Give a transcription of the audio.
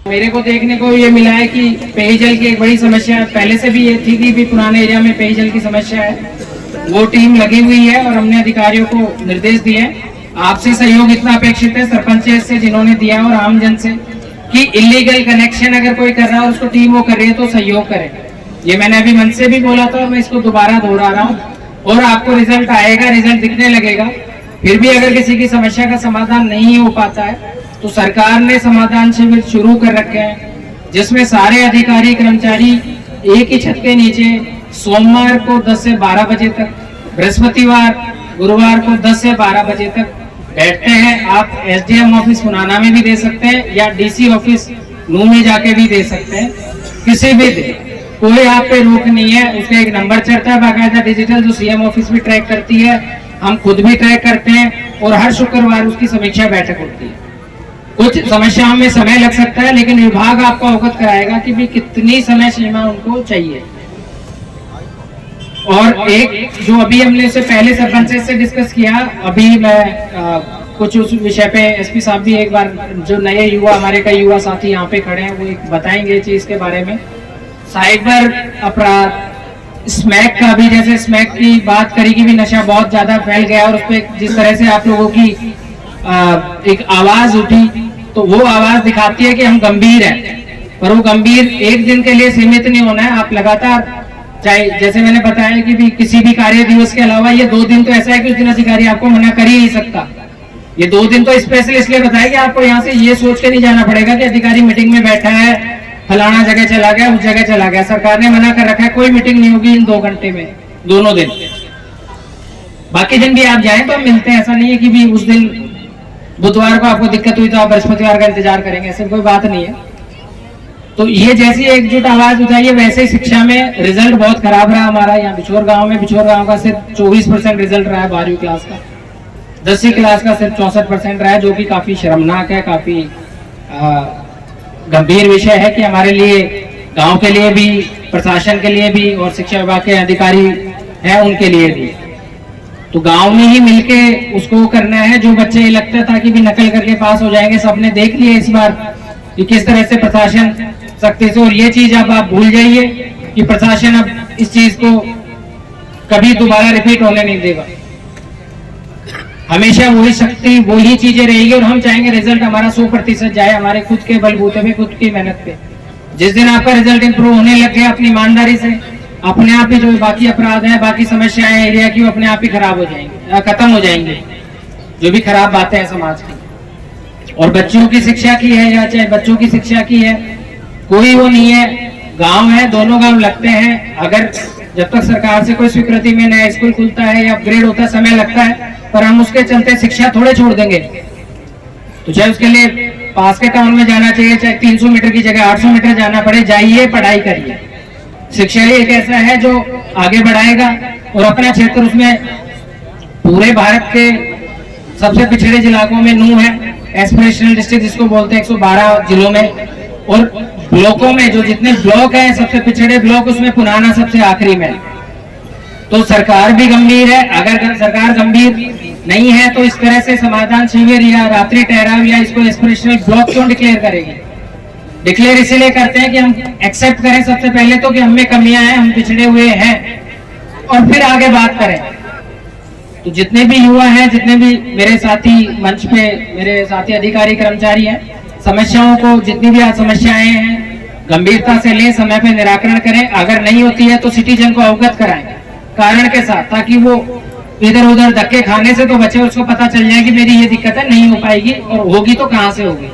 मेरे को देखने को ये मिला है कि पेयजल की एक बड़ी समस्या पहले से भी ये थी कि भी पुराने एरिया में पेयजल की समस्या है। वो टीम लगी हुई है और हमने अधिकारियों को निर्देश दिए हैं। आपसे सहयोग इतना अपेक्षित है सरपंच से जिन्होंने दिया और आम जन से कि इलीगल कनेक्शन अगर कोई कर रहा है और उसको टीम वो कर रही है तो सहयोग करे। ये मैंने अभी मंच से भी बोला था और मैं इसको दोबारा दोहरा रहा हूँ। और आपको रिजल्ट आएगा, रिजल्ट दिखने लगेगा। फिर भी अगर किसी की समस्या का समाधान नहीं हो पाता है तो सरकार ने समाधान शिविर शुरू कर रखे हैं, जिसमें सारे अधिकारी कर्मचारी एक ही छत के नीचे सोमवार को 10 से 12 बजे तक, बृहस्पतिवार गुरुवार को 10 से 12 बजे तक बैठते हैं। आप एसडीएम ऑफिस पुनाना में भी दे सकते हैं या डीसी ऑफिस नू में जाके भी दे सकते हैं, किसी भी दिन कोई आप पे रोक नहीं है। उसका एक नंबर चढ़ता है बाकायदा डिजिटल, जो सीएम ऑफिस भी ट्रैक करती है, हम खुद भी ट्रैक करते हैं और हर शुक्रवार उसकी समीक्षा बैठक होती है। कुछ समस्याओं में समय लग सकता है लेकिन विभाग आपको अवगत कराएगा कि भी कितनी समय सीमा उनको चाहिए। और एक जो अभी हमने इससे पहले सरपंच से डिस्कस किया, अभी मैं कुछ उस विषय पे एसपी साहब भी एक बार, जो नए युवा हमारे कई युवा साथी यहाँ पे खड़े हैं, वो एक बताएंगे चीज के बारे में। साइबर अपराध, स्मैक का भी, जैसे स्मैक की बात करी कि भी नशा बहुत ज्यादा फैल गया और उस पर जिस तरह से आप लोगों की एक आवाज उठी, तो वो आवाज दिखाती है कि हम गंभीर हैं। पर वो गंभीर एक दिन के लिए सीमित नहीं होना है, आप लगातार, चाहे जैसे मैंने बताया कि भी किसी भी कार्य दिवस के अलावा ये 2 दिन तो ऐसा है कि उस दिन अधिकारी आपको मना कर ही नहीं सकता। ये 2 दिन तो स्पेशल इसलिए बताया कि आपको यहाँ से ये सोच के नहीं जाना पड़ेगा कि अधिकारी मीटिंग में बैठा है, फलाना जगह चला गया, उस जगह चला गया। सरकार ने मना कर रखा है, कोई मीटिंग नहीं होगी इन 2 घंटे में, दोनों दिन। बाकी दिन भी आप जाएं तो हम मिलते हैं, ऐसा नहीं है कि भी उस दिन बुधवार को आपको दिक्कत हुई तो आप बृहस्पतिवार का इंतजार करेंगे, ऐसी कोई बात नहीं है। तो ये जैसी एकजुट आवाज उठाई है, वैसे ही शिक्षा में रिजल्ट बहुत खराब रहा हमारा। यहाँ बिछोर गांव में, बिछोर गांव का सिर्फ 24% रिजल्ट रहा है 12वीं क्लास का, 10वीं क्लास का सिर्फ 64% रहा है, जो कि काफी शर्मनाक है, काफी गंभीर विषय है कि हमारे लिए, गांव के लिए भी, प्रशासन के लिए भी और शिक्षा विभाग के अधिकारी हैं उनके लिए भी। तो गांव में ही मिलके उसको करना है। जो बच्चे लगता था कि भी नकल करके पास हो जाएंगे, सबने देख लिया इस बार कि किस तरह से प्रशासन सख्ती से, और ये चीज अब आप भूल जाइए कि प्रशासन अब इस चीज को कभी दोबारा रिपीट होने नहीं देगा। हमेशा वही शक्ति, वही चीजें रहेगी और हम चाहेंगे रिजल्ट हमारा 100% जाए, हमारे खुद के बलबूते पे, खुद की मेहनत पे। जिस दिन आपका रिजल्ट इंप्रूव होने लग गया अपनी ईमानदारी से, अपने आप ही जो बाकी अपराध है, बाकी समस्याएं एरिया की, अपने आप ही खराब हो जाएंगे, खत्म हो जाएंगे, जो भी खराब बातें हैं समाज की। और बच्चों की शिक्षा की है या चाहे बच्चों की शिक्षा की है, कोई वो नहीं है। गांव है, दोनों गांव लगते हैं। अगर जब तक सरकार से कोई स्वीकृति में नया स्कूल खुलता है या अपग्रेड होता है, समय लगता है, पर हम उसके चलते शिक्षा थोड़े छोड़ देंगे। तो चाहे उसके लिए पास के टाउन में जाना चाहिए, चाहे 300 मीटर की जगह 800 मीटर जाना पड़े, जाइए, पढ़ाई करिए। शिक्षा ही एक ऐसा है जो आगे बढ़ाएगा और अपना क्षेत्र, उसमें पूरे भारत के सबसे पिछड़े इलाकों में नू है, एस्पिरेशनल डिस्ट्रिक्ट जिसको बोलते हैं, 112 जिलों में, और ब्लॉकों में जो जितने ब्लॉक हैं, सबसे पिछड़े ब्लॉक, उसमें पुनाना सबसे आखिरी में। तो सरकार भी गंभीर है। अगर सरकार गंभीर नहीं है तो इस तरह से समाधान शिविर या रात्रि ठहराव या इसको एस्पिरेशनल ब्लॉक क्यों डिक्लेयर करेगी? डिक्लेयर इसीलिए करते हैं कि हम एक्सेप्ट करें सबसे पहले तो कि हम में कमियां हैं, हम पिछड़े हुए हैं, और फिर आगे बात करें। तो जितने भी युवा हैं, जितने भी मेरे साथी मंच पे, मेरे साथी अधिकारी कर्मचारी हैं, समस्याओं को, जितनी भी समस्याएं हैं, गंभीरता से लें, समय पे निराकरण करें। अगर नहीं होती है तो सिटीजन को अवगत कराएं कारण के साथ, ताकि वो इधर उधर धक्के खाने से तो बचे, उसको पता चल जाए कि मेरी ये दिक्कत है, नहीं हो पाएगी, और होगी तो कहां से होगी।